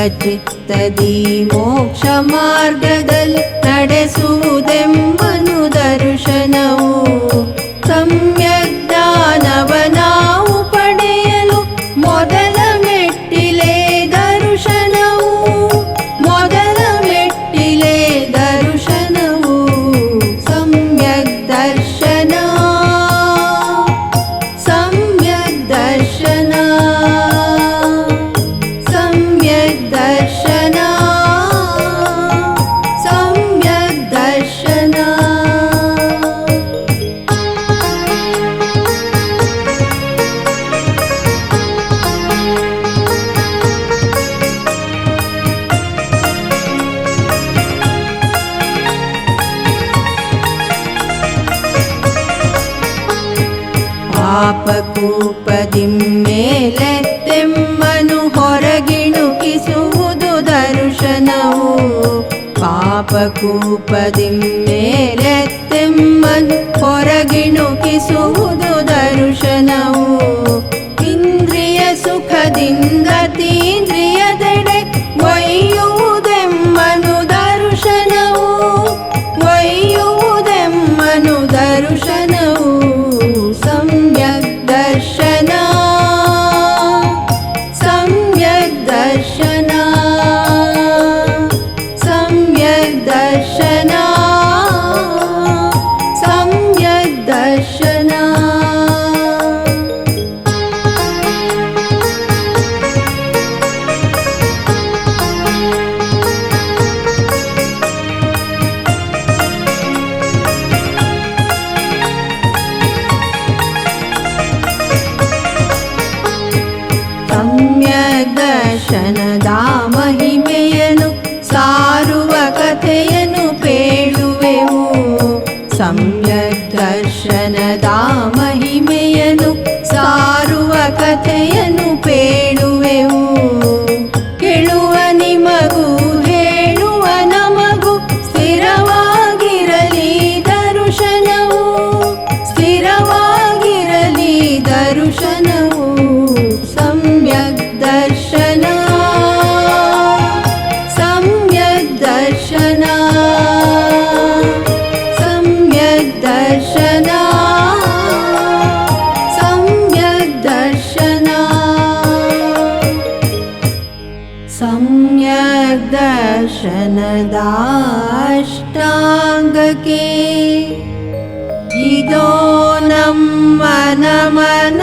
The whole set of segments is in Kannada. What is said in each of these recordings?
ಚಿತ್ತದಿ ಮೋಕ್ಷ ಮಾರ್ಗದಲ್ಲಿ ನಡೆಸುವುದೆಂಬನು ದರ್ಶನವು. ಸಮ್ಯಕ್ ಜ್ಞಾನವ ನಾವು ಪಡೆಯಲು ಮೊದಲ ಮೆಟ್ಟಿಲೇ ದರ್ಶನವು. ಮೊದಲ ಮೆಟ್ಟಿಲೇ ದರ್ಶನವು ಸಮ್ಯಕ್ ದರ್ಶನ. ಸಮ್ಯಕ್ ದರ್ಶನ. ಸಮ್ಯಕ್ ದರ್ಶನ. ಸಮ್ಯಕ್ ದರ್ಶನ. ಪಾಪಕೂಪದಿ ಮೇಲೆತ್ತೆಮ್ಮನು ಹೊರಗಿಣುಕಿಸುವುದು ದರ್ಶನವು. ಪಾಪಕೂಪದಿ ಮೇಲೆತ್ತೆಮ್ಮನು ಹೊರಗಿಣುಕಿಸುವುದು ದರ್ಶನವು. ಇಂದ್ರಿಯ ಸುಖದಿಂದ ತೀಂದ್ರಿಯದೆಡೆ ಒಯ್ಯುವುದೆಮ್ಮನು ದರ್ಶನವು. ಒಯ್ಯುವುದೆಮ್ಮನು ದರ್ಶನವು ಸಮ್ಯಕ್ ದರ್ಶನ. ಸಮ್ಯಕ್ ದರ್ಶನ. ಸಮ್ಯಕ್ ದರ್ಶನ. ಸಮ್ಯಕ್ ದರ್ಶನ. ಸಮ್ಯಕ್ ದರ್ಶನದ ಮಹಿಮೆಯನ್ನು ಸಾರುವ ಕಥೆಯನ್ನು ಪೇಳುವೆವು. ಸಮ್ಯಕ್ ದರ್ಶನದ ಮಹಿಮೆಯನ್ನು ಸಾರುವ ಕಥೆಯನ್ನು ಪೇಳುವೆವು. ಕೇಳುವ ನಿಮಗೂ ಹೇಳುವ ನಮಗೂ ಸ್ಥಿರವಾಗಿರಲಿ ದರ್ಶನವು. ಸ್ಥಿರವಾಗಿರಲಿ ದರ್ಶನವು ಸಮ್ಯಕ್ ದರ್ಶನ. ಸಮ್ಯಕ್ ದರ್ಶನ. ಸಮ್ಯಕ್ ದರ್ಶನ. ಸಮ್ಯಕ್ ದರ್ಶನ. ಸಮ್ಯಕ್ ದರ್ಶನದ ಅಷ್ಟಾಂಗಕ್ಕೆ ಇದೋ ನಮ್ಮ ನಮನ.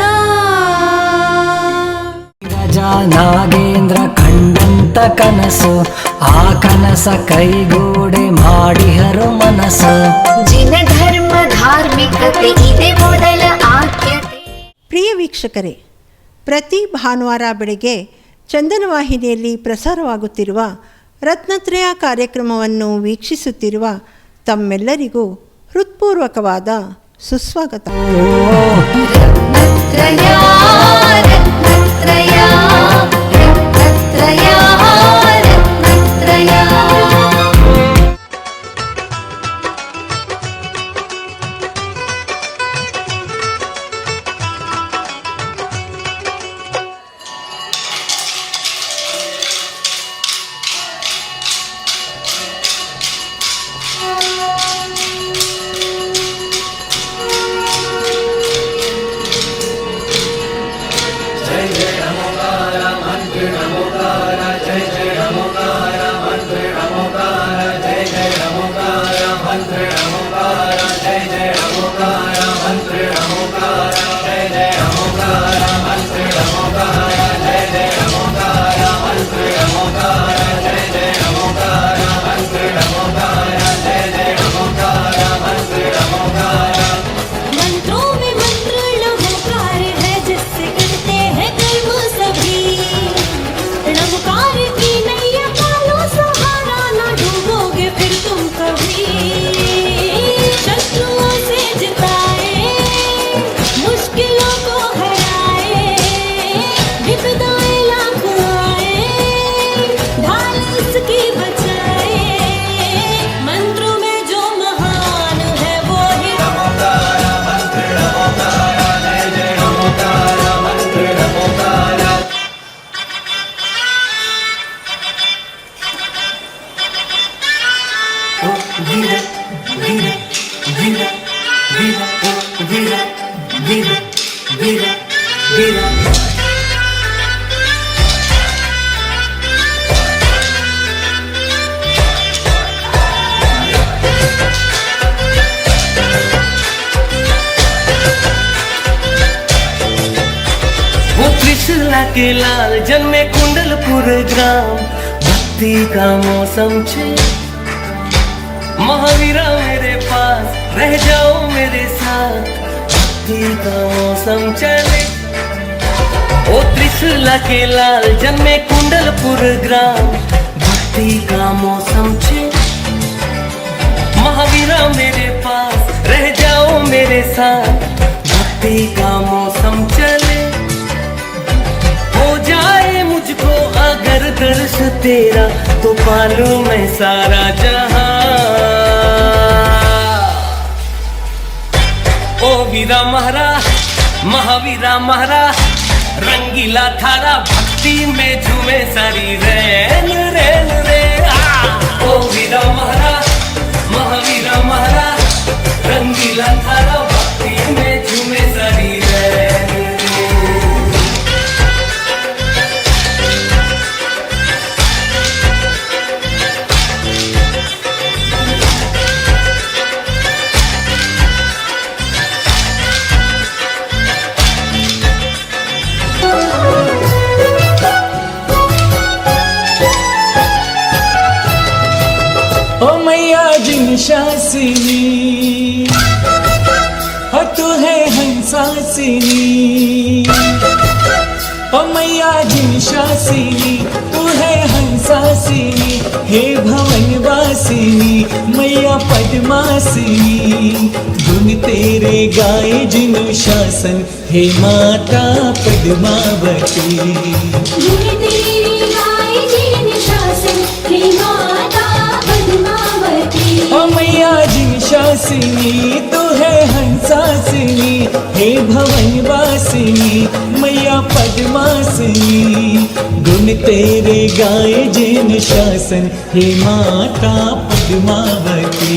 ನಾಗೇಂದ್ರ ಕಂಡಂತ ಕನಸು, ಆ ಕನಸ ಕೈಗೂಡೆ ಮಾಡಿಹರು ಮನಸ್ಸು. ಜಿನ ಧರ್ಮ ಧಾರ್ಮಿಕತೆ ಇದೆ ಮೊದಲ ಆದ್ಯತೆ. ಪ್ರಿಯ ವೀಕ್ಷಕರೇ, ಪ್ರತಿ ಭಾನುವಾರ ಬೆಳಗ್ಗೆ ಚಂದನ ವಾಹಿನಿಯಲ್ಲಿ ಪ್ರಸಾರವಾಗುತ್ತಿರುವ ರತ್ನತ್ರಯ ಕಾರ್ಯಕ್ರಮವನ್ನು ವೀಕ್ಷಿಸುತ್ತಿರುವ ತಮ್ಮೆಲ್ಲರಿಗೂ ಹೃತ್ಪೂರ್ವಕವಾದ ಸುಸ್ವಾಗತ. ರತ್ನತ್ರಯ ರತ್ನತ್ರಯ ರತ್ನತ್ರಯ ರತ್ನತ್ರಯ. ಗಿರ ಗಿರ वो त्रिशूला के लाल जन्मे कुंडलपुर ग्राम भक्ति का मौसम छे महावीरा मेरे पास रह जाओ मेरे साथ भक्ति का मौसम चले ओ त्रिशूला के लाल जन्मे कुंडलपुर ग्राम भक्ति का मौसम छे महावीरा मेरे पास रह जाओ मेरे साथ भक्ति का मौसम चले हो जाए मुझको अगर दर्श तेरा तो पालूं मैं सारा जहां ओ वीरा महारा महावीरा महारा रंगीला थारा भक्ति में झूमे सारी रैन रैन रे ओ वीरा महारा महावीरा महारा रंगीला थारा भक्ति में झूमे सारी रैन ओ मैया जिन शासिनी हो तू है हंसासिनी ओ मैया जिन शासिनी तू है हंसासिनी हे भवनवासिनी मैया पद्मासिनी गुण तेरे गाए जिन शासन हे माता पद्मावती ओ मैया जिन शासिनी तू है हंसासिनी हे भवनवासिनी मैया पद्मासिनी गुण तेरे गाए जिन शासन हे माता पद्मावती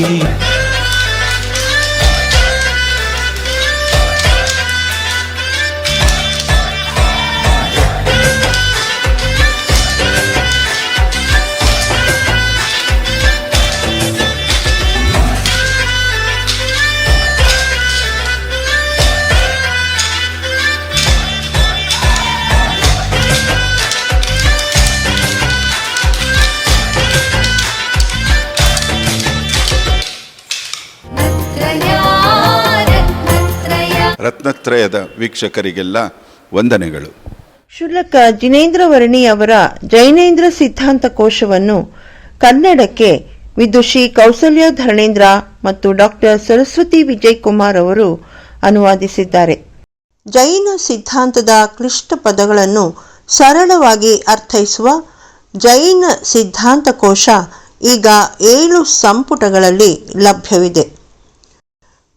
ರತ್ನತ್ರಯದ ವೀಕ್ಷಕರಿಗೆಲ್ಲ ವಂದನೆಗಳು. ಶುಲ್ಕ ಜಿನೇಂದ್ರ ವರ್ಣಿ ಅವರ ಜೈನೇಂದ್ರ ಸಿದ್ಧಾಂತ ಕೋಶವನ್ನು ಕನ್ನಡಕ್ಕೆ ವಿದುಷಿ ಕೌಸಲ್ಯ ಧರಣೇಂದ್ರ ಮತ್ತು ಡಾಕ್ಟರ್ ಸರಸ್ವತಿ ವಿಜಯ್ ಕುಮಾರ್ ಅವರು ಅನುವಾದಿಸಿದ್ದಾರೆ. ಜೈನ ಸಿದ್ಧಾಂತದ ಕ್ಲಿಷ್ಟ ಪದಗಳನ್ನು ಸರಳವಾಗಿ ಅರ್ಥೈಸುವ ಜೈನ ಸಿದ್ಧಾಂತ ಕೋಶ ಈಗ 7 ಸಂಪುಟಗಳಲ್ಲಿ ಲಭ್ಯವಿದೆ.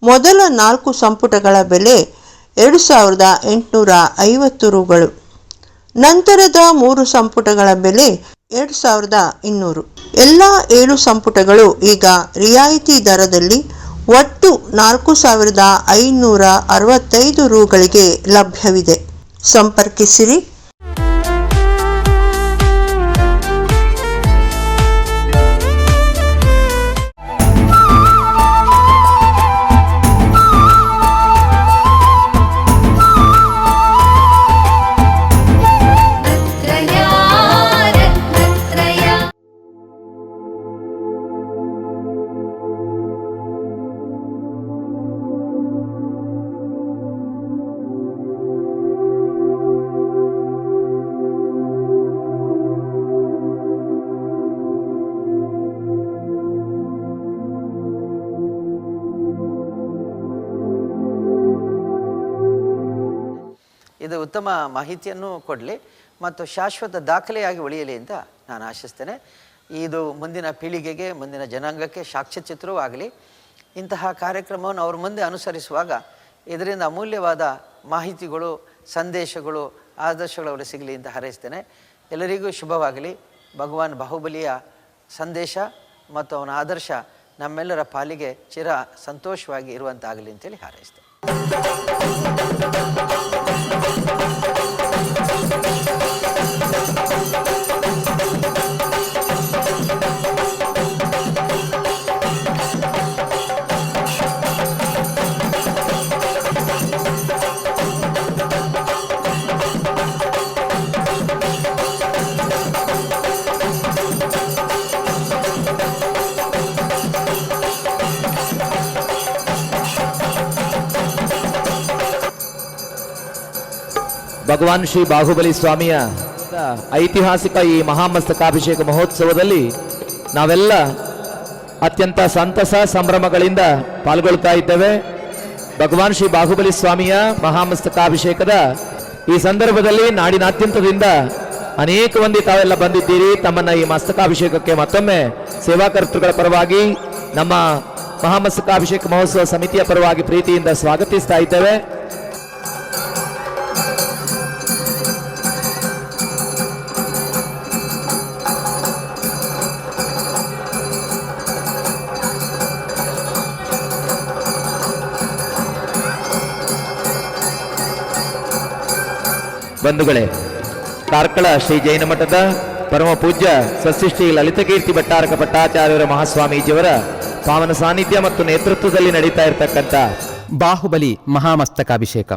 ಮೊದಲ 4 ಸಂಪುಟಗಳ ಬೆಲೆ 2850 ರೂಗಳು. ನಂತರದ 3 ಸಂಪುಟಗಳ ಬೆಲೆ 2200. ಎಲ್ಲ 7 ಸಂಪುಟಗಳು ಈಗ ರಿಯಾಯಿತಿ ದರದಲ್ಲಿ ಒಟ್ಟು 4565 ರೂಗಳಿಗೆ ಲಭ್ಯವಿದೆ. ಸಂಪರ್ಕಿಸಿರಿ. ಇದು ಉತ್ತಮ ಮಾಹಿತಿಯನ್ನು ಕೊಡಲಿ ಮತ್ತು ಶಾಶ್ವತ ದಾಖಲೆಯಾಗಿ ಉಳಿಯಲಿ ಅಂತ ನಾನು ಆಶಿಸ್ತೇನೆ. ಇದು ಮುಂದಿನ ಪೀಳಿಗೆಗೆ, ಮುಂದಿನ ಜನಾಂಗಕ್ಕೆ ಸಾಕ್ಷ್ಯಚಿತ್ರವೂ ಆಗಲಿ. ಇಂತಹ ಕಾರ್ಯಕ್ರಮವನ್ನು ಅವ್ರ ಮುಂದೆ ಅನುಸರಿಸುವಾಗ ಇದರಿಂದ ಅಮೂಲ್ಯವಾದ ಮಾಹಿತಿಗಳು, ಸಂದೇಶಗಳು, ಆದರ್ಶಗಳು ಅವರು ಸಿಗಲಿ ಅಂತ ಹಾರೈಸ್ತೇನೆ. ಎಲ್ಲರಿಗೂ ಶುಭವಾಗಲಿ. ಭಗವಾನ್ ಬಾಹುಬಲಿಯ ಸಂದೇಶ ಮತ್ತು ಅವನ ಆದರ್ಶ ನಮ್ಮೆಲ್ಲರ ಪಾಲಿಗೆ ಚಿರ ಸಂತೋಷವಾಗಿ ಇರುವಂತಾಗಲಿ ಅಂತೇಳಿ ಹಾರೈಸ್ತೇನೆ. ಭಗವಾನ್ ಶ್ರೀ ಬಾಹುಬಲಿ ಸ್ವಾಮಿಯ ಐತಿಹಾಸಿಕ ಈ ಮಹಾಮಸ್ತಕಾಭಿಷೇಕ ಮಹೋತ್ಸವದಲ್ಲಿ ನಾವೆಲ್ಲ ಅತ್ಯಂತ ಸಂತಸ ಸಂಭ್ರಮಗಳಿಂದ ಪಾಲ್ಗೊಳ್ತಾ ಇದ್ದೇವೆ. ಭಗವಾನ್ ಶ್ರೀ ಬಾಹುಬಲಿ ಸ್ವಾಮಿಯ ಮಹಾಮಸ್ತಕಾಭಿಷೇಕದ ಈ ಸಂದರ್ಭದಲ್ಲಿ ನಾಡಿನಾದ್ಯಂತದಿಂದ ಅನೇಕ ಮಂದಿ ತಾವೆಲ್ಲ ಬಂದಿದ್ದೀರಿ. ತಮ್ಮನ್ನ ಈ ಮಸ್ತಕಾಭಿಷೇಕಕ್ಕೆ ಮತ್ತೊಮ್ಮೆ ಸೇವಾಕರ್ತೃಗಳ ಪರವಾಗಿ ನಮ್ಮ ಮಹಾಮಸ್ತಕಾಭಿಷೇಕ ಮಹೋತ್ಸವ ಸಮಿತಿಯ ಪರವಾಗಿ ಪ್ರೀತಿಯಿಂದ ಸ್ವಾಗತಿಸ್ತಾ ಇದ್ದೇವೆ. ಬಂಧುಗಳೇ, ಕಾರ್ಕಳ ಶ್ರೀ ಜೈನ ಮಠದ ಪರಮ ಪೂಜ್ಯ ಸಸ್ಯಶ್ರೀ ಲಲಿತಕೀರ್ತಿ ಭಟ್ಟಾರಕ ಭಟ್ಟಾಚಾರ್ಯರ ಮಹಾಸ್ವಾಮೀಜಿಯವರ ಪಾವನ ಸಾನ್ನಿಧ್ಯ ಮತ್ತು ನೇತೃತ್ವದಲ್ಲಿ ನಡೀತಾ ಇರತಕ್ಕಂಥ ಬಾಹುಬಲಿ ಮಹಾಮಸ್ತಕಾಭಿಷೇಕ.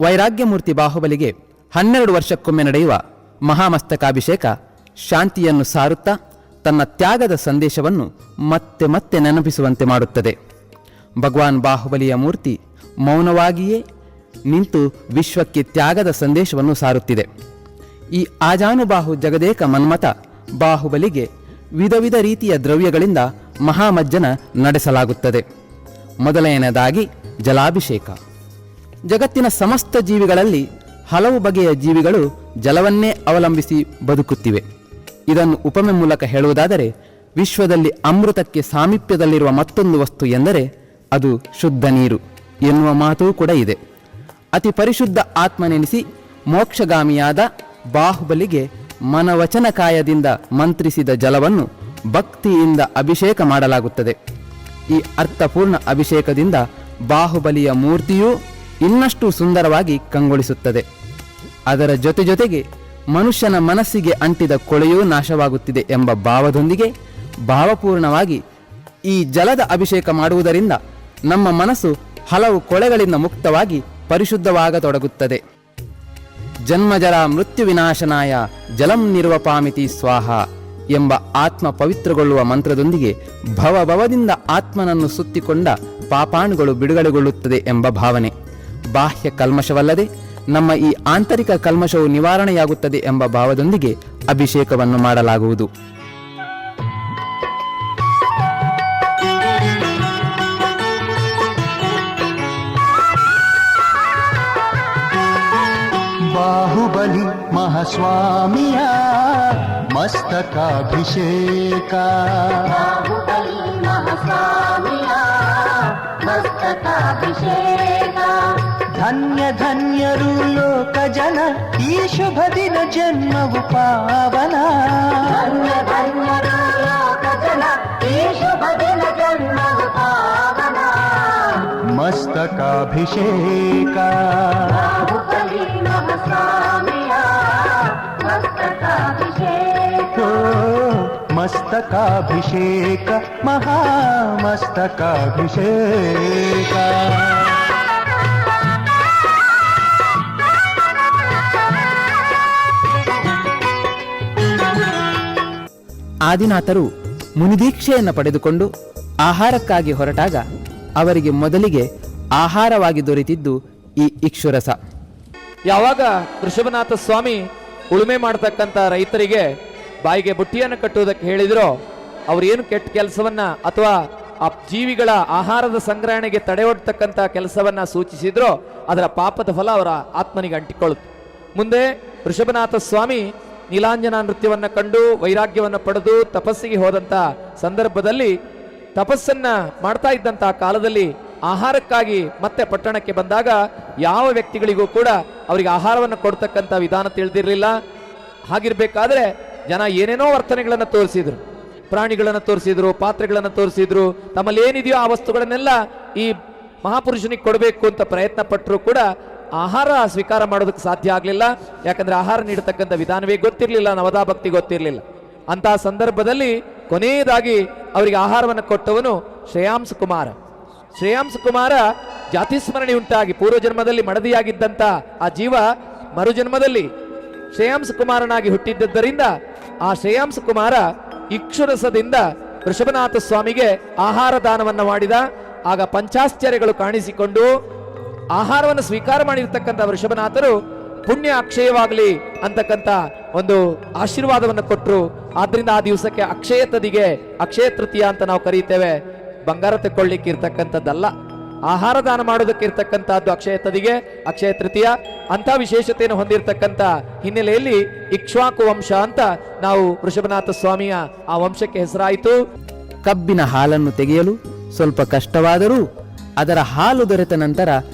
ವೈರಾಗ್ಯಮೂರ್ತಿ ಬಾಹುಬಲಿಗೆ 12 ವರ್ಷಕ್ಕೊಮ್ಮೆ ನಡೆಯುವ ಮಹಾಮಸ್ತಕಾಭಿಷೇಕ ಶಾಂತಿಯನ್ನು ಸಾರುತ್ತಾ ತನ್ನ ತ್ಯಾಗದ ಸಂದೇಶವನ್ನು ಮತ್ತೆ ಮತ್ತೆ ನೆನಪಿಸುವಂತೆ ಮಾಡುತ್ತದೆ. ಭಗವಾನ್ ಬಾಹುಬಲಿಯ ಮೂರ್ತಿ ಮೌನವಾಗಿಯೇ ನಿಂತು ವಿಶ್ವಕ್ಕೆ ತ್ಯಾಗದ ಸಂದೇಶವನ್ನು ಸಾರುತ್ತಿದೆ. ಈ ಆಜಾನುಬಾಹು ಜಗದೇಕ ಮನ್ಮಥ ಬಾಹುಬಲಿಗೆ ವಿಧ ವಿಧ ರೀತಿಯ ದ್ರವ್ಯಗಳಿಂದ ಮಹಾಮಜ್ಜನ ನಡೆಸಲಾಗುತ್ತದೆ. ಮೊದಲನೆಯದಾಗಿ ಜಲಾಭಿಷೇಕ. ಜಗತ್ತಿನ ಸಮಸ್ತ ಜೀವಿಗಳಲ್ಲಿ ಹಲವು ಬಗೆಯ ಜೀವಿಗಳು ಜಲವನ್ನೇ ಅವಲಂಬಿಸಿ ಬದುಕುತ್ತಿವೆ. ಇದನ್ನು ಉಪಮೆ ಮೂಲಕ ಹೇಳುವುದಾದರೆ, ವಿಶ್ವದಲ್ಲಿ ಅಮೃತಕ್ಕೆ ಸಾಮೀಪ್ಯದಲ್ಲಿರುವ ಮತ್ತೊಂದು ವಸ್ತು ಎಂದರೆ ಅದು ಶುದ್ಧ ನೀರು ಎನ್ನುವ ಮಾತೂ ಕೂಡ ಇದೆ. ಅತಿ ಪರಿಶುದ್ಧ ಆತ್ಮನೆನಿಸಿ ಮೋಕ್ಷಗಾಮಿಯಾದ ಬಾಹುಬಲಿಗೆ ಮನವಚನಕಾಯದಿಂದ ಮಂತ್ರಿಸಿದ ಜಲವನ್ನು ಭಕ್ತಿಯಿಂದ ಅಭಿಷೇಕ ಮಾಡಲಾಗುತ್ತದೆ. ಈ ಅರ್ಥಪೂರ್ಣ ಅಭಿಷೇಕದಿಂದ ಬಾಹುಬಲಿಯ ಮೂರ್ತಿಯೂ ಇನ್ನಷ್ಟು ಸುಂದರವಾಗಿ ಕಂಗೊಳಿಸುತ್ತದೆ. ಅದರ ಜೊತೆಗೆ ಮನುಷ್ಯನ ಮನಸ್ಸಿಗೆ ಅಂಟಿದ ಕೊಳೆಯೂ ನಾಶವಾಗುತ್ತಿದೆ ಎಂಬ ಭಾವದೊಂದಿಗೆ ಭಾವಪೂರ್ಣವಾಗಿ ಈ ಜಲದ ಅಭಿಷೇಕ ಮಾಡುವುದರಿಂದ ನಮ್ಮ ಮನಸ್ಸು ಹಲವು ಕೊಳೆಗಳಿಂದ ಮುಕ್ತವಾಗಿ ಪರಿಶುದ್ಧವಾಗತೊಡಗುತ್ತದೆ. ಜನ್ಮಜರ ಮೃತ್ಯು ವಿನಾಶನಾಯ ಜಲಂ ನಿರ್ವಪಾಮಿತಿ ಸ್ವಾಹ ಎಂಬ ಆತ್ಮ ಪವಿತ್ರಗೊಳ್ಳುವ ಮಂತ್ರದೊಂದಿಗೆ ಭವದಿಂದ ಆತ್ಮನನ್ನು ಸುತ್ತಿಕೊಂಡ ಪಾಪಾಣುಗಳು ಬಿಡುಗಡೆಗೊಳ್ಳುತ್ತದೆ ಎಂಬ ಭಾವನೆ. ಬಾಹ್ಯ ಕಲ್ಮಶವಲ್ಲದೆ ನಮ್ಮ ಈ ಆಂತರಿಕ ಕಲ್ಮಶವು ನಿವಾರಣೆಯಾಗುತ್ತದೆ ಎಂಬ ಭಾವದೊಂದಿಗೆ ಅಭಿಷೇಕವನ್ನು ಮಾಡಲಾಗುವುದು. ಬಾಹುಬಲಿ ಮಹಾಸ್ವಾಮಿಯ ಮಸ್ತಕಾಭಿಷೇಕ. ಬಾಹುಬಲಿ ಮಹಾಸ್ವಾಮಿಯ ಮಸ್ತಕಾಭಿಷೇಕ. ಧನ್ಯ ಧನ್ಯರು ಲೋಕ ಜನ ಈ ಶುಭ ದಿನ ಜನ್ಮವು ಪಾವನ. ಧನ್ಯ ಧನ್ಯರು ಲೋಕ ಜನ ಈ ಶುಭ ದಿನ ಜನ್ಮವು ಪಾವನ. ಮಸ್ತಕಾಭಿಷೇಕ. ಬಾಹುಬಲಿ ಮಹಾಸ್ವಾಮಿಯ ಮಸ್ತಕಾಭಿಷೇಕ. ಮಸ್ತಕಾಭಿಷೇಕ ಮಹಾಮಸ್ತಕಾಭಿಷೇಕ. ಆದಿನಾಥರು ಮುನಿದೀಕ್ಷೆಯನ್ನು ಪಡೆದುಕೊಂಡು ಆಹಾರಕ್ಕಾಗಿ ಹೊರಟಾಗ ಅವರಿಗೆ ಮೊದಲಿಗೆ ಆಹಾರವಾಗಿ ದೊರೆತಿದ್ದು ಈ ಇಕ್ಷುರಸ. ಯಾವಾಗ ವೃಷಭನಾಥ ಸ್ವಾಮಿ ಉಳುಮೆ ಮಾಡತಕ್ಕಂಥ ರೈತರಿಗೆ ಬಾಯಿಗೆ ಬುಟ್ಟಿಯನ್ನು ಕಟ್ಟುವುದಕ್ಕೆ ಹೇಳಿದ್ರೋ, ಅವ್ರೇನು ಕೆಟ್ಟ ಕೆಲಸವನ್ನ ಅಥವಾ ಆ ಜೀವಿಗಳ ಆಹಾರದ ಸಂಗ್ರಹಣೆಗೆ ತಡೆ ಒಡ್ತಕ್ಕಂಥ ಕೆಲಸವನ್ನ ಸೂಚಿಸಿದ್ರೋ ಅದರ ಪಾಪದ ಫಲ ಅವರ ಆತ್ಮನಿಗೆ ಅಂಟಿಕೊಳ್ಳುತ್ತೆ. ಮುಂದೆ ವೃಷಭನಾಥ ಸ್ವಾಮಿ ನೀಲಾಂಜನ ನೃತ್ಯವನ್ನು ಕಂಡು ವೈರಾಗ್ಯವನ್ನು ಪಡೆದು ತಪಸ್ಸಿಗೆ ಹೋದಂಥ ಸಂದರ್ಭದಲ್ಲಿ ತಪಸ್ಸನ್ನ ಮಾಡ್ತಾ ಇದ್ದಂಥ ಕಾಲದಲ್ಲಿ ಆಹಾರಕ್ಕಾಗಿ ಮತ್ತೆ ಪಟ್ಟಣಕ್ಕೆ ಬಂದಾಗ ಯಾವ ವ್ಯಕ್ತಿಗಳಿಗೂ ಕೂಡ ಅವರಿಗೆ ಆಹಾರವನ್ನು ಕೊಡ್ತಕ್ಕಂಥ ವಿಧಾನ ತಿಳಿದಿರಲಿಲ್ಲ. ಹಾಗಿರ್ಬೇಕಾದ್ರೆ ಜನ ಏನೇನೋ ವರ್ತನೆಗಳನ್ನು ತೋರಿಸಿದ್ರು, ಪ್ರಾಣಿಗಳನ್ನು ತೋರಿಸಿದ್ರು, ಪಾತ್ರೆಗಳನ್ನು ತೋರಿಸಿದ್ರು, ತಮ್ಮಲ್ಲಿ ಏನಿದೆಯೋ ಆ ವಸ್ತುಗಳನ್ನೆಲ್ಲ ಈ ಮಹಾಪುರುಷನಿಗೆ ಕೊಡಬೇಕು ಅಂತ ಪ್ರಯತ್ನ ಪಟ್ಟರು ಕೂಡ ಆಹಾರ ಸ್ವೀಕಾರ ಮಾಡೋದಕ್ಕೆ ಸಾಧ್ಯ ಆಗಲಿಲ್ಲ. ಯಾಕಂದ್ರೆ ಆಹಾರ ನೀಡತಕ್ಕಂಥ ವಿಧಾನವೇ ಗೊತ್ತಿರಲಿಲ್ಲ, ನವದಾ ಭಕ್ತಿ ಗೊತ್ತಿರಲಿಲ್ಲ. ಅಂತಹ ಸಂದರ್ಭದಲ್ಲಿ ಕೊನೆಯದಾಗಿ ಅವರಿಗೆ ಆಹಾರವನ್ನು ಕೊಟ್ಟವನು ಶ್ರೇಯಾಂಸ ಕುಮಾರ. ಶ್ರೇಯಾಂಸ ಕುಮಾರ ಜಾತಿಸ್ಮರಣೆ ಉಂಟಾಗಿ ಪೂರ್ವಜನ್ಮದಲ್ಲಿ ಮಡದಿಯಾಗಿದ್ದಂಥ ಆ ಜೀವ ಮರುಜನ್ಮದಲ್ಲಿ ಶ್ರೇಯಾಂಸ ಕುಮಾರನಾಗಿ ಹುಟ್ಟಿದ್ದರಿಂದ ಆ ಶ್ರೇಯಾಂಸ ಕುಮಾರ ಇಕ್ಷುರಸದಿಂದ ವೃಷಭನಾಥ ಸ್ವಾಮಿಗೆ ಆಹಾರ ದಾನವನ್ನು ಮಾಡಿದ. ಆಗ ಪಂಚಾಶ್ಚರ್ಯಗಳು ಕಾಣಿಸಿಕೊಂಡು ಆಹಾರವನ್ನು ಸ್ವೀಕಾರ ಮಾಡಿರ್ತಕ್ಕಂಥ ವೃಷಭನಾಥರು ಪುಣ್ಯ ಅಕ್ಷಯವಾಗಲಿ ಅಂತಕ್ಕಂಥ ಒಂದು ಆಶೀರ್ವಾದವನ್ನು ಕೊಟ್ಟರು. ಆದ್ರಿಂದ ಆ ದಿವಸಕ್ಕೆ ಅಕ್ಷಯ ತದಿಗೆ, ಅಕ್ಷಯ ತೃತೀಯ ಅಂತ ನಾವು ಕರೀತೇವೆ. ಬಂಗಾರ ತೆಕ್ಕೊಳ್ಳಿಕ್ಕೆ ಇರ್ತಕ್ಕಂಥದ್ದಲ್ಲ, ಆಹಾರ ದಾನ ಮಾಡೋದಕ್ಕೆ ಇರ್ತಕ್ಕಂಥದ್ದು ಅಕ್ಷಯ ತದಿಗೆ, ಅಕ್ಷಯ ತೃತೀಯ. ಅಂತ ವಿಶೇಷತೆಯನ್ನು ಹೊಂದಿರತಕ್ಕಂಥ ಹಿನ್ನೆಲೆಯಲ್ಲಿ ಇಕ್ಷ್ವಾಕು ವಂಶ ಅಂತ ನಾವು ವೃಷಭನಾಥ ಸ್ವಾಮಿಯ ಆ ವಂಶಕ್ಕೆ ಹೆಸರಾಯಿತು. ಕಬ್ಬಿನ ಹಾಲನ್ನು ತೆಗೆಯಲು ಸ್ವಲ್ಪ ಕಷ್ಟವಾದರೂ ಅದರ ಹಾಲು ದೊರೆತ ನಂತರ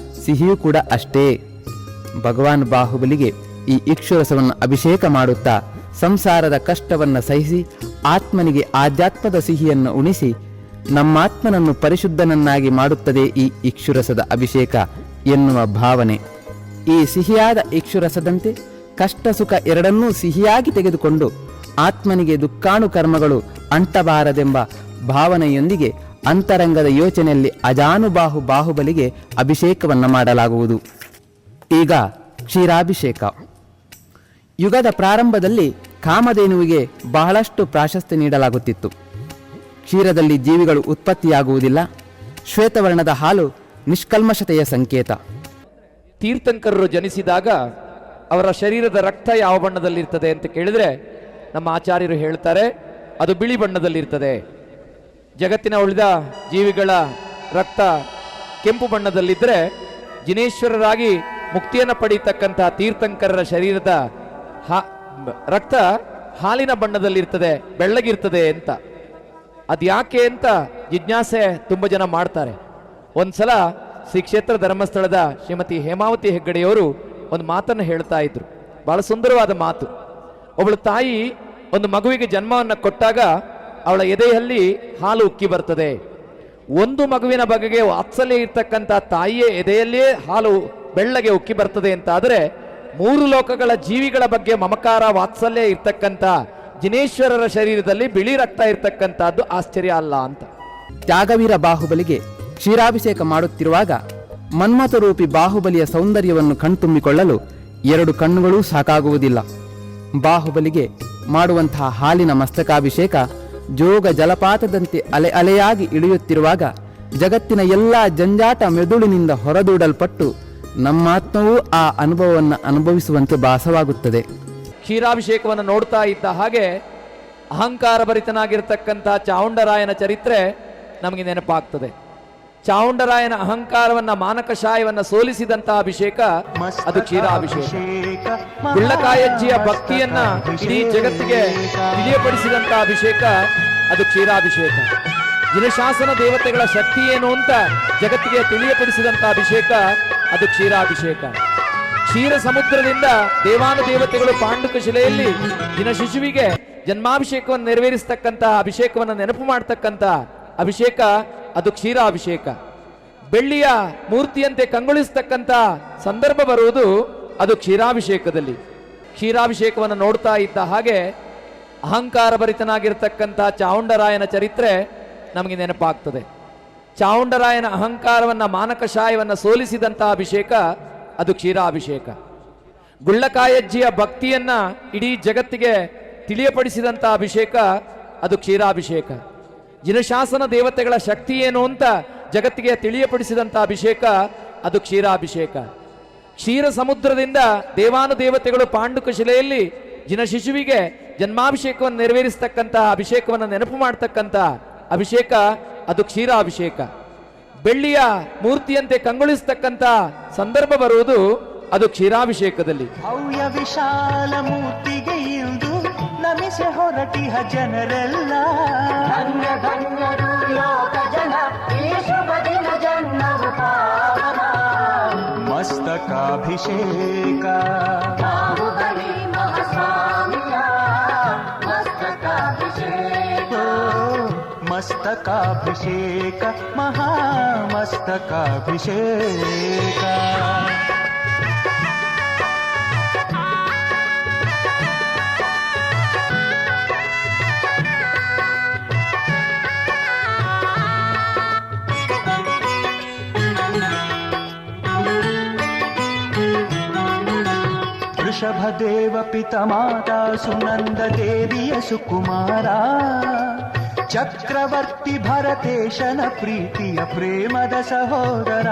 ಸಿಹಿಯೂ ಕೂಡ ಅಷ್ಟೇ. ಭಗವಾನ್ ಬಾಹುಬಲಿಗೆ ಈ ಇಕ್ಷುರಸವನ್ನು ಅಭಿಷೇಕ ಮಾಡುತ್ತಾ ಸಂಸಾರದ ಕಷ್ಟವನ್ನು ಸಹಿಸಿ ಆತ್ಮನಿಗೆ ಆಧ್ಯಾತ್ಮದ ಸಿಹಿಯನ್ನು ಉಣಿಸಿ ನಮ್ಮಾತ್ಮನನ್ನು ಪರಿಶುದ್ಧನನ್ನಾಗಿ ಮಾಡುತ್ತದೆ ಈ ಇಕ್ಷುರಸದ ಅಭಿಷೇಕ ಎನ್ನುವ ಭಾವನೆ. ಈ ಸಿಹಿಯಾದ ಇಕ್ಷುರಸದಂತೆ ಕಷ್ಟ ಸುಖ ಎರಡನ್ನೂ ಸಿಹಿಯಾಗಿ ತೆಗೆದುಕೊಂಡು ಆತ್ಮನಿಗೆ ದುಃಖಾಣು ಕರ್ಮಗಳು ಅಂಟಬಾರದೆಂಬ ಭಾವನೆಯೊಂದಿಗೆ ಅಂತರಂಗದ ಯೋಚನೆಯಲ್ಲಿ ಅಜಾನುಬಾಹು ಬಾಹುಬಲಿಗೆ ಅಭಿಷೇಕವನ್ನು ಮಾಡಲಾಗುವುದು. ಈಗ ಕ್ಷೀರಾಭಿಷೇಕ. ಯುಗದ ಪ್ರಾರಂಭದಲ್ಲಿ ಕಾಮಧೇನುವಿಗೆ ಬಹಳಷ್ಟು ಪ್ರಾಶಸ್ತ್ಯ ನೀಡಲಾಗುತ್ತಿತ್ತು. ಕ್ಷೀರದಲ್ಲಿ ಜೀವಿಗಳು ಉತ್ಪತ್ತಿಯಾಗುವುದಿಲ್ಲ. ಶ್ವೇತವರ್ಣದ ಹಾಲು ನಿಷ್ಕಲ್ಮಶತೆಯ ಸಂಕೇತ. ತೀರ್ಥಂಕರರು ಜನಿಸಿದಾಗ ಅವರ ಶರೀರದ ರಕ್ತ ಯಾವ ಬಣ್ಣದಲ್ಲಿರ್ತದೆ ಅಂತ ಕೇಳಿದ್ರೆ ನಮ್ಮ ಆಚಾರ್ಯರು ಹೇಳ್ತಾರೆ ಅದು ಬಿಳಿ ಬಣ್ಣದಲ್ಲಿರ್ತದೆ. ಜಗತ್ತಿನ ಉಳಿದ ಜೀವಿಗಳ ರಕ್ತ ಕೆಂಪು ಬಣ್ಣದಲ್ಲಿದ್ದರೆ ಜಿನೇಶ್ವರರಾಗಿ ಮುಕ್ತಿಯನ್ನು ಪಡೀತಕ್ಕಂಥ ತೀರ್ಥಂಕರರ ಶರೀರದ ರಕ್ತ ಹಾಲಿನ ಬಣ್ಣದಲ್ಲಿರ್ತದೆ, ಬೆಳ್ಳಗಿರ್ತದೆ ಅಂತ. ಅದ್ಯಾಕೆ ಅಂತ ಜಿಜ್ಞಾಸೆ ತುಂಬ ಜನ ಮಾಡ್ತಾರೆ. ಒಂದ್ಸಲ ಶ್ರೀ ಕ್ಷೇತ್ರ ಧರ್ಮಸ್ಥಳದ ಶ್ರೀಮತಿ ಹೇಮಾವತಿ ಹೆಗ್ಗಡೆಯವರು ಒಂದು ಮಾತನ್ನು ಹೇಳ್ತಾ ಇದ್ರು, ಬಹಳ ಸುಂದರವಾದ ಮಾತು. ಒಬ್ಬಳು ತಾಯಿ ಒಂದು ಮಗುವಿಗೆ ಜನ್ಮವನ್ನು ಕೊಟ್ಟಾಗ ಅವಳ ಎದೆಯಲ್ಲಿ ಹಾಲು ಉಕ್ಕಿ ಬರ್ತದೆ. ಒಂದು ಮಗುವಿನ ಬಗೆಗೆ ವಾತ್ಸಲ್ಯ ಇರ್ತಕ್ಕಂಥ ತಾಯಿಯೇ ಎದೆಯಲ್ಲಿಯೇ ಹಾಲು ಬೆಳ್ಳಗೆ ಉಕ್ಕಿ ಬರ್ತದೆ ಅಂತ ಆದರೆ 3 ಲೋಕಗಳ ಜೀವಿಗಳ ಬಗ್ಗೆ ಮಮಕಾರ ವಾತ್ಸಲ್ಯ ಇರ್ತಕ್ಕಂಥ ಜಿನೇಶ್ವರರ ಶರೀರದಲ್ಲಿ ಬಿಳಿ ರಕ್ತ ಇರ್ತಕ್ಕಂಥದ್ದು ಆಶ್ಚರ್ಯ ಅಲ್ಲ ಅಂತ. ತ್ಯಾಗವೀರ ಬಾಹುಬಲಿಗೆ ಕ್ಷೀರಾಭಿಷೇಕ ಮಾಡುತ್ತಿರುವಾಗ ಮನ್ಮಥರೂಪಿ ಬಾಹುಬಲಿಯ ಸೌಂದರ್ಯವನ್ನು ಕಣ್ತುಂಬಿಕೊಳ್ಳಲು 2 ಕಣ್ಣುಗಳೂ ಸಾಕಾಗುವುದಿಲ್ಲ. ಬಾಹುಬಲಿಗೆ ಮಾಡುವಂತಹ ಹಾಲಿನ ಮಸ್ತಕಾಭಿಷೇಕ ಜೋಗ ಜಲಪಾತದಂತೆ ಅಲೆ ಅಲೆಯಾಗಿ ಇಳಿಯುತ್ತಿರುವಾಗ ಜಗತ್ತಿನ ಎಲ್ಲ ಜಂಜಾಟ ಮೆದುಳಿನಿಂದ ಹೊರದೂಡಲ್ಪಟ್ಟು ನಮ್ಮಾತ್ಮವೂ ಆ ಅನುಭವವನ್ನು ಅನುಭವಿಸುವಂತೆ ಭಾಸವಾಗುತ್ತದೆ. ಕ್ಷೀರಾಭಿಷೇಕವನ್ನು ನೋಡ್ತಾ ಇದ್ದ ಹಾಗೆ ಅಹಂಕಾರ ಭರಿತನಾಗಿರ್ತಕ್ಕಂಥ ಚಾವುಂಡರಾಯನ ಚರಿತ್ರೆ ನಮಗೆ ನೆನಪಾಗ್ತದೆ. ಚಾವುಂಡರಾಯನ ಅಹಂಕಾರವನ್ನ ಮಾನಕಶಾಯವನ್ನ ಸೋಲಿಸಿದಂತಹ ಅಭಿಷೇಕ ಅದು ಕ್ಷೀರಾಭಿಷೇಕ. ಗುಳ್ಳಕಾಯಜ್ಜಿಯ ಭಕ್ತಿಯನ್ನ ಇಡೀ ಜಗತ್ತಿಗೆ ತಿಳಿಯಪಡಿಸಿದಂತಹ ಅಭಿಷೇಕ ಅದು ಕ್ಷೀರಾಭಿಷೇಕ. ಜಿನಶಾಸನ ದೇವತೆಗಳ ಶಕ್ತಿ ಏನು ಅಂತ ಜಗತ್ತಿಗೆ ತಿಳಿಯಪಡಿಸಿದಂತಹ ಅಭಿಷೇಕ ಅದು ಕ್ಷೀರಾಭಿಷೇಕ. ಕ್ಷೀರ ಸಮುದ್ರದಿಂದ ದೇವಾನುದೇವತೆಗಳು ಪಾಂಡುಕ ಶಿಲೆಯಲ್ಲಿ ಜಿನ ಶಿಶುವಿಗೆ ಜನ್ಮಾಭಿಷೇಕವನ್ನು ನೆರವೇರಿಸತಕ್ಕಂತಹ ಅಭಿಷೇಕವನ್ನು ನೆನಪು ಮಾಡತಕ್ಕಂಥ ಅಭಿಷೇಕ ಅದು ಕ್ಷೀರಾಭಿಷೇಕ. ಬೆಳ್ಳಿಯ ಮೂರ್ತಿಯಂತೆ ಕಂಗೊಳಿಸತಕ್ಕಂಥ ಸಂದರ್ಭ ಬರುವುದು ಅದು ಕ್ಷೀರಾಭಿಷೇಕದಲ್ಲಿ. ಕ್ಷೀರಾಭಿಷೇಕವನ್ನು ನೋಡ್ತಾ ಇದ್ದ ಹಾಗೆ ಅಹಂಕಾರ ಭರಿತನಾಗಿರ್ತಕ್ಕಂಥ ಚಾವುಂಡರಾಯನ ಚರಿತ್ರೆ ನಮಗೆ ನೆನಪಾಗ್ತದೆ. ಚಾವುಂಡರಾಯನ ಅಹಂಕಾರವನ್ನ ಮಾನಕಶಾಯವನ್ನ ಸೋಲಿಸಿದಂತಹ ಅಭಿಷೇಕ ಅದು ಕ್ಷೀರಾಭಿಷೇಕ. ಗುಳ್ಳಕಾಯಜ್ಜಿಯ ಭಕ್ತಿಯನ್ನ ಇಡೀ ಜಗತ್ತಿಗೆ ತಿಳಿಯಪಡಿಸಿದಂತಹ ಅಭಿಷೇಕ ಅದು ಕ್ಷೀರಾಭಿಷೇಕ. ಜಿನಶಾಸನ ದೇವತೆಗಳ ಶಕ್ತಿ ಏನು ಅಂತ ಜಗತ್ತಿಗೆ ತಿಳಿಯಪಡಿಸಿದಂಥ ಅಭಿಷೇಕ ಅದು ಕ್ಷೀರಾಭಿಷೇಕ. ಕ್ಷೀರ ಸಮುದ್ರದಿಂದ ದೇವಾನುದೇವತೆಗಳು ಪಾಂಡುಕ ಶಿಲೆಯಲ್ಲಿ ಜಿನ ಶಿಶುವಿಗೆ ಜನ್ಮಾಭಿಷೇಕವನ್ನು ನೆರವೇರಿಸತಕ್ಕಂತಹ ಅಭಿಷೇಕವನ್ನು ನೆನಪು ಮಾಡತಕ್ಕಂಥ ಅಭಿಷೇಕ ಅದು ಕ್ಷೀರಾಭಿಷೇಕ. ಬೆಳ್ಳಿಯ ಮೂರ್ತಿಯಂತೆ ಕಂಗೊಳಿಸತಕ್ಕಂಥ ಸಂದರ್ಭ ಬರುವುದು ಅದು ಕ್ಷೀರಾಭಿಷೇಕದಲ್ಲಿ. ಭವ್ಯ ವಿಶಾಲ ಮೂರ್ತಿಗೆ ಇಳಿದು ನಮಿಸಿ ಹೊರಟಿಹ ಜನರೆಲ್ಲ ಧನ್ಯ ಧನ್ಯರು ಲೋಕ ಜನ ಈ ಶುಭ ದಿನ ಜನ್ಮವು ಪಾವನ. ಮಸ್ತಕಾಭಿಷೇಕ ಬಾಹುಬಲಿ ಮಹಾಸ್ವಾಮಿಯ ಮಸ್ತಕಾಭಿಷೇಕ. ಮಸ್ತಕಾಭಿಷೇಕ ಮಹಾಮಸ್ತಕಾಭಿಷೇಕ. ಋಷಭದೇವ ಪಿತ ಮಾತಾ ಸುನಂದ ದೇವಿಯ ಸುಕುಮಾರ. ಚಕ್ರವರ್ತಿ ಭರತೇಶನ ಪ್ರೀತಿಯ ಪ್ರೇಮದ ಸಹೋದರ.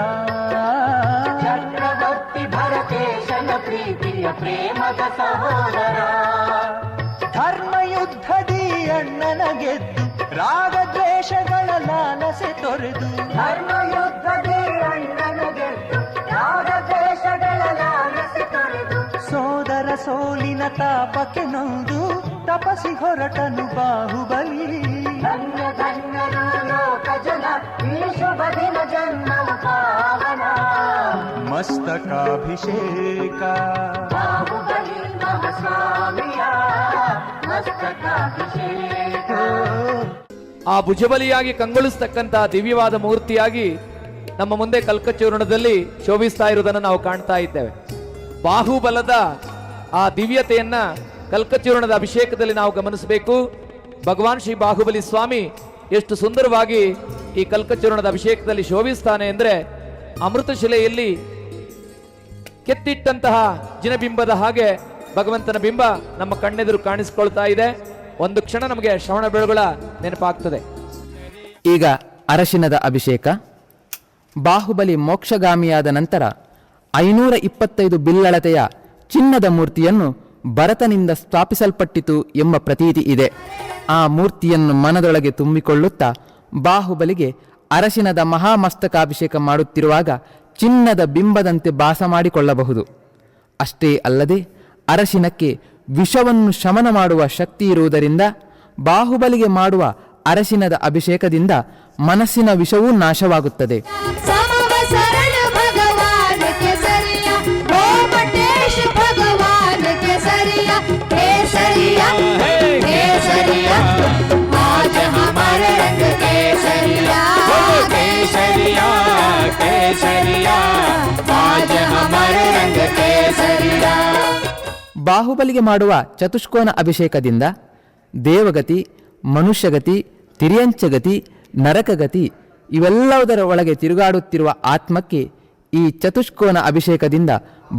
ಚಕ್ರವರ್ತಿ ಭರತೇಶ ವೆಂಕಟೇಶನ ಪ್ರೀತಿಯ ಪ್ರೇಮದ ಸಹೋದರ. ಧರ್ಮಯುದ್ಧದಿ ಅಣ್ಣನ ಗೆದ್ದು ರಾಗದ್ವೇಷಗಳ ಲಾಲಸೆ ತೊರೆದು. ಧರ್ಮಯುದ್ಧದಿ ಅಣ್ಣನ ಗೆದ್ದು ರಾಗದ್ವೇಷಗಳ ಲಾಲಸೆ ತೊರೆದು. ಸೋದರ ಸೋಲಿನ ತಾಪಕ್ಕೆ ನೊಂದು ತಪಸಿ ಹೊರಟನು ಬಾಹುಬಲಿ. ಧನ್ಯ ಧನ್ಯರು ಲೋಕ ಜನ ಈ ಶುಭ ದಿನ ಜನ್ಮವು ಪಾವನ. ಮಸ್ತಕಾಭಿಷೇಕ ಬಾಹುಬಲಿ ಮಹಾಸ್ವಾಮಿಯ ಮಸ್ತಕಾಭಿಷೇಕ. ಆ ಭುಜಬಲಿಯಾಗಿ ಕಂಗೊಳಿಸ್ತಕ್ಕಂಥ ದಿವ್ಯವಾದ ಮೂರ್ತಿಯಾಗಿ ನಮ್ಮ ಮುಂದೆ ಕಲ್ಕಚೂರ್ಣದಲ್ಲಿ ಶೋಭಿಸ್ತಾ ಇರುವುದನ್ನು ನಾವು ಕಾಣ್ತಾ ಇದ್ದೇವೆ. ಬಾಹುಬಲದ ಆ ದಿವ್ಯತೆಯನ್ನ ಕಲ್ಕಚೂರ್ಣದ ಅಭಿಷೇಕದಲ್ಲಿ ನಾವು ಗಮನಿಸಬೇಕು. ಭಗವಾನ್ ಶ್ರೀ ಬಾಹುಬಲಿ ಸ್ವಾಮಿ ಎಷ್ಟು ಸುಂದರವಾಗಿ ಈ ಕಲ್ಕಚೂರ್ಣದ ಅಭಿಷೇಕದಲ್ಲಿ ಶೋಭಿಸ್ತಾನೆ ಅಂದ್ರೆ ಅಮೃತಶಿಲೆಯಲ್ಲಿ ಕೆತ್ತಿಟ್ಟಂತಹ ಜಿನಬಿಂಬದ ಹಾಗೆ ಭಗವಂತನ ಬಿಂಬ ನಮ್ಮ ಕಣ್ಣೆದುರು ಕಾಣಿಸಿಕೊಳ್ತಾ ಇದೆ. ಒಂದು ಕ್ಷಣ ನಮಗೆ ಶ್ರವಣ ಬೆಳಗುಳ ನೆನಪಾಗ್ತದೆ. ಈಗ ಅರಶಿನದ ಅಭಿಷೇಕ. ಬಾಹುಬಲಿ ಮೋಕ್ಷಗಾಮಿಯಾದ ನಂತರ 525 ಬಿಲ್ಲಳತೆಯ ಚಿನ್ನದ ಮೂರ್ತಿಯನ್ನು ಭರತನಿಂದ ಸ್ಥಾಪಿಸಲ್ಪಟ್ಟಿತು ಎಂಬ ಪ್ರತೀತಿ ಇದೆ. ಆ ಮೂರ್ತಿಯನ್ನು ಮನದೊಳಗೆ ತುಂಬಿಕೊಳ್ಳುತ್ತಾ ಬಾಹುಬಲಿಗೆ ಅರಶಿನದ ಮಹಾಮಸ್ತಕಾಭಿಷೇಕ ಮಾಡುತ್ತಿರುವಾಗ ಚಿನ್ನದ ಬಿಂಬದಂತೆ ಭಾಸ ಮಾಡಿಕೊಳ್ಳಬಹುದು. ಅಷ್ಟೇ ಅಲ್ಲದೆ ಅರಶಿನಕ್ಕೆ ವಿಷವನ್ನು ಶಮನ ಮಾಡುವ ಶಕ್ತಿ ಇರುವುದರಿಂದ ಬಾಹುಬಲಿಗೆ ಮಾಡುವ ಅರಶಿನದ ಅಭಿಷೇಕದಿಂದ ಮನಸ್ಸಿನ ವಿಷವೂ ನಾಶವಾಗುತ್ತದೆ. ಸಮವ ಸರಳ ಭಗವಾನ್ ಕೇಸರಿಯ ಗೋಮಟೇಶ ಭಗವಾನ್ ಕೇಸರಿಯ ಕೇಸರಿಯ ಕೇಸರಿಯ आज हमारे रंग केसरिया केसरिया केसरिया आज हमारे रंग केसरिया. ಬಾಹುಬಲಿಗೆ ಮಾಡುವ ಚತುಷ್ಕೋನ ಅಭಿಷೇಕದಿಂದ ದೇವಗತಿ, ಮನುಷ್ಯಗತಿ, ತಿರ್ಯಂಚಗತಿ, ನರಕಗತಿ ಇವೆಲ್ಲದರ ಒಳಗೆ ತಿರುಗಾಡುತ್ತಿರುವ ಆತ್ಮಕ್ಕೆ ಈ ಚತುಷ್ಕೋನ ಅಭಿಷೇಕದಿಂದ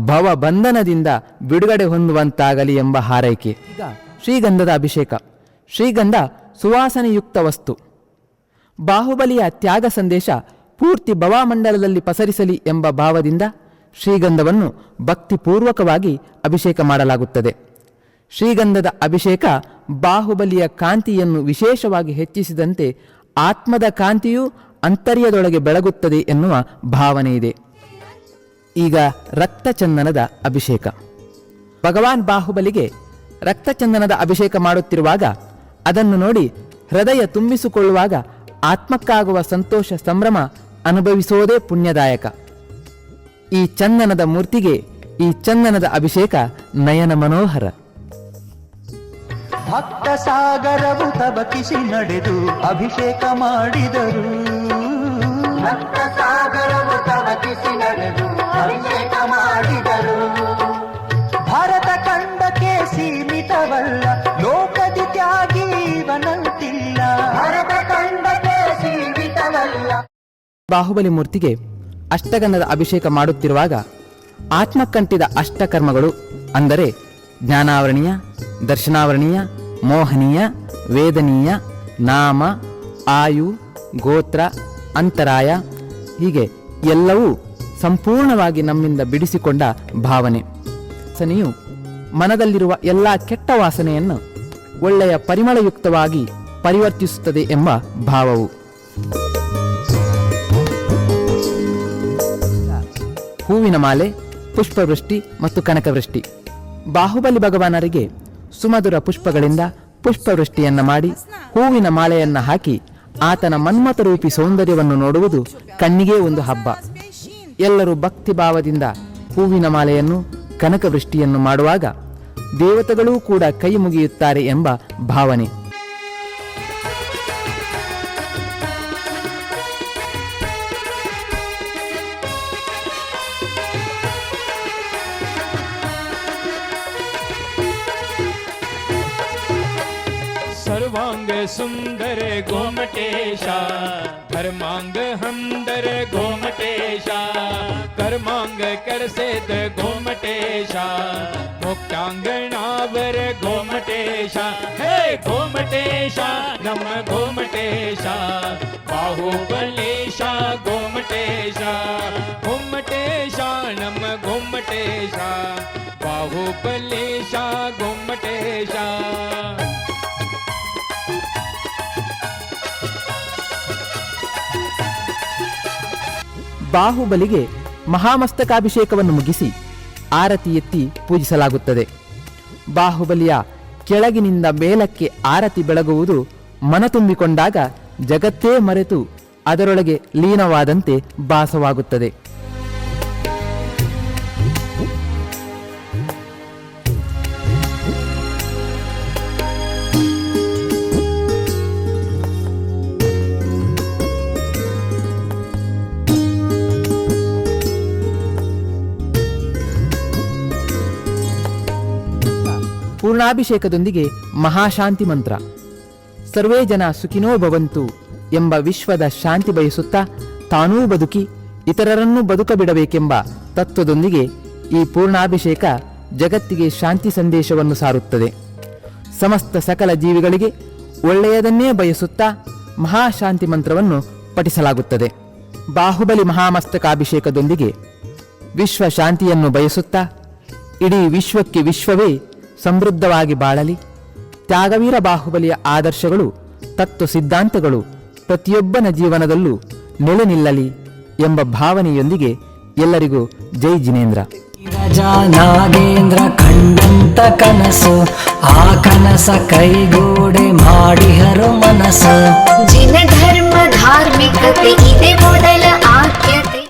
ಭವಬಂಧನದಿಂದ ಬಿಡುಗಡೆ ಹೊಂದುವಂತಾಗಲಿ ಎಂಬ ಹಾರೈಕೆ. ಈಗ ಶ್ರೀಗಂಧದ ಅಭಿಷೇಕ. ಶ್ರೀಗಂಧ ಸುವಾಸನೆಯುಕ್ತ ವಸ್ತು. ಬಾಹುಬಲಿಯ ತ್ಯಾಗ ಸಂದೇಶ ಪೂರ್ತಿ ಭವಾಮಂಡಲದಲ್ಲಿ ಪಸರಿಸಲಿ ಎಂಬ ಭಾವದಿಂದ ಶ್ರೀಗಂಧವನ್ನು ಭಕ್ತಿಪೂರ್ವಕವಾಗಿ ಅಭಿಷೇಕ ಮಾಡಲಾಗುತ್ತದೆ. ಶ್ರೀಗಂಧದ ಅಭಿಷೇಕ ಬಾಹುಬಲಿಯ ಕಾಂತಿಯನ್ನು ವಿಶೇಷವಾಗಿ ಹೆಚ್ಚಿಸಿದಂತೆ ಆತ್ಮದ ಕಾಂತಿಯು ಅಂತರ್ಯದೊಳಗೆ ಬೆಳಗುತ್ತದೆ ಎನ್ನುವ ಭಾವನೆ ಇದೆ. ಈಗ ರಕ್ತಚಂದನದ ಅಭಿಷೇಕ. ಭಗವಾನ್ ಬಾಹುಬಲಿಗೆ ರಕ್ತಚಂದನದ ಅಭಿಷೇಕ ಮಾಡುತ್ತಿರುವಾಗ ಅದನ್ನು ನೋಡಿ ಹೃದಯ ತುಂಬಿಸಿಕೊಳ್ಳುವಾಗ ಆತ್ಮಕ್ಕಾಗುವ ಸಂತೋಷ ಸಂಭ್ರಮ ಅನುಭವಿಸುವುದೇ ಪುಣ್ಯದಾಯಕ. ಈ ಚಂದನದ ಮೂರ್ತಿಗೆ ಈ ಚಂದನದ ಅಭಿಷೇಕ ನಯನ ಮನೋಹರ. ಭಕ್ತ ಸಾಗರವು ತಬಕಿಸಿ ನಡೆದು ಅಭಿಷೇಕ ಮಾಡಿದರು. ಭಕ್ತ ಸಾಗರವು ತವಕಿಸಿ ನಡೆದು ಅಭಿಷೇಕ ಮಾಡಿದರು. ಭಾರತ ಖಂಡಕ್ಕೆ ಸೀಮಿತವಲ್ಲ, ಲೋಕದಿ ತ್ಯಾಗಿ ಇವನಂತಿಲ್ಲ. ಭರತ ಖಂಡಕ್ಕೆ ಸೀಮಿತವಲ್ಲ. ಬಾಹುಬಲಿ ಮೂರ್ತಿಗೆ ಅಷ್ಟಗಂಧದ ಅಭಿಷೇಕ ಮಾಡುತ್ತಿರುವಾಗ ಆತ್ಮಕ್ಕಂಟಿದ ಅಷ್ಟಕರ್ಮಗಳು ಅಂದರೆ ಜ್ಞಾನಾವರಣೀಯ, ದರ್ಶನಾವರಣೀಯ, ಮೋಹನೀಯ, ವೇದನೀಯ, ನಾಮ, ಆಯು, ಗೋತ್ರ, ಅಂತರಾಯ ಹೀಗೆ ಎಲ್ಲವೂ ಸಂಪೂರ್ಣವಾಗಿ ನಮ್ಮಿಂದ ಬಿಡಿಸಿಕೊಂಡ ಭಾವನೆ. ವಾಸನೆಯು ಮನದಲ್ಲಿರುವ ಎಲ್ಲ ಕೆಟ್ಟ ವಾಸನೆಯನ್ನು ಒಳ್ಳೆಯ ಪರಿಮಳಯುಕ್ತವಾಗಿ ಪರಿವರ್ತಿಸುತ್ತದೆ ಎಂಬ ಭಾವವು. ಹೂವಿನ ಮಾಲೆ, ಪುಷ್ಪವೃಷ್ಟಿ ಮತ್ತು ಕನಕವೃಷ್ಟಿ. ಬಾಹುಬಲಿ ಭಗವಾನರಿಗೆ ಸುಮಧುರ ಪುಷ್ಪಗಳಿಂದ ಪುಷ್ಪವೃಷ್ಟಿಯನ್ನ ಮಾಡಿ ಹೂವಿನ ಮಾಲೆಯನ್ನ ಹಾಕಿ ಆತನ ಮನ್ಮಥರೂಪಿ ಸೌಂದರ್ಯವನ್ನು ನೋಡುವುದು ಕಣ್ಣಿಗೆ ಒಂದು ಹಬ್ಬ. ಎಲ್ಲರೂ ಭಕ್ತಿಭಾವದಿಂದ ಹೂವಿನ ಮಾಲೆಯನ್ನು, ಕನಕವೃಷ್ಟಿಯನ್ನು ಮಾಡುವಾಗ ದೇವತೆಗಳೂ ಕೂಡ ಕೈ ಮುಗಿಯುತ್ತಾರೆ ಎಂಬ ಭಾವನೆ. सर्वांग सुंदर गोमटेशा, धर्मांग हमदर गोमटेशा, कर्मांग करसेद गोमटेशा, मुक्तांगणावर गोमटेशा. हे गोमटेशा नम गोमटेशा, बाहुबलेशा गोमटेशा, गोमटेशा ನಮ್ಮ ಗೊಮ್ಮಟೇಶ ಬಾಹುಬಲೇಶ ಗೊಮ್ಮಟೇಶ ಬಾಹುಬಲಿಗೆ ಮಹಾಮಸ್ತಕಾಭಿಷೇಕವನ್ನು ಮುಗಿಸಿ ಆರತಿ ಎತ್ತಿ ಪೂಜಿಸಲಾಗುತ್ತದೆ. ಬಾಹುಬಲಿಯ ಕೆಳಗಿನಿಂದ ಮೇಲಕ್ಕೆ ಆರತಿ ಬೆಳಗುವುದು ಮನತುಂಬಿಕೊಂಡಾಗ ಜಗತ್ತೇ ಮರೆತು ಅದರೊಳಗೆ ಲೀನವಾದಂತೆ ಭಾಸವಾಗುತ್ತದೆ. ಪೂರ್ಣಾಭಿಷೇಕದೊಂದಿಗೆ ಮಹಾಶಾಂತಿ ಮಂತ್ರ ಸರ್ವೇ ಜನ ಸುಖಿನೋ ಭವಂತು ಎಂಬ ವಿಶ್ವದ ಶಾಂತಿ ಬಯಸುತ್ತಾ ತಾನೂ ಬದುಕಿ ಇತರರನ್ನೂ ಬದುಕಬಿಡಬೇಕೆಂಬ ತತ್ವದೊಂದಿಗೆ ಈ ಪೂರ್ಣಾಭಿಷೇಕ ಜಗತ್ತಿಗೆ ಶಾಂತಿ ಸಂದೇಶವನ್ನು ಸಾರುತ್ತದೆ. ಸಮಸ್ತ ಸಕಲ ಜೀವಿಗಳಿಗೆ ಒಳ್ಳೆಯದನ್ನೇ ಬಯಸುತ್ತಾ ಮಹಾಶಾಂತಿ ಮಂತ್ರವನ್ನು ಪಠಿಸಲಾಗುತ್ತದೆ. ಬಾಹುಬಲಿ ಮಹಾಮಸ್ತಕಾಭಿಷೇಕದೊಂದಿಗೆ ವಿಶ್ವ ಶಾಂತಿಯನ್ನು ಬಯಸುತ್ತಾ ಇಡೀ ವಿಶ್ವಕ್ಕೆ ವಿಶ್ವವೇ ಸಮೃದ್ಧವಾಗಿ ಬಾಳಲಿ, ತ್ಯಾಗವೀರ ಬಾಹುಬಲಿಯ ಆದರ್ಶಗಳು ತತ್ವ ಸಿದ್ಧಾಂತಗಳು ಪ್ರತಿಯೊಬ್ಬನ ಜೀವನದಲ್ಲೂ ನೆಲೆ ನಿಲ್ಲಲಿ ಎಂಬ ಭಾವನೆಯೊಂದಿಗೆ ಎಲ್ಲರಿಗೂ ಜೈ ಜಿನೇಂದ್ರ. ನಾಗೇಂದ್ರ ಕಂಡಂತ ಕನಸು ಆ ಕನಸ ಕೈಗೂಡೆ ಮಾಡಿಹರು ಮನಸ್ಸು. ಜಿನ ಧರ್ಮ ಧಾರ್ಮಿಕತೆ ಇದೆ ಮೊದಲ ಆದ್ಯತೆ.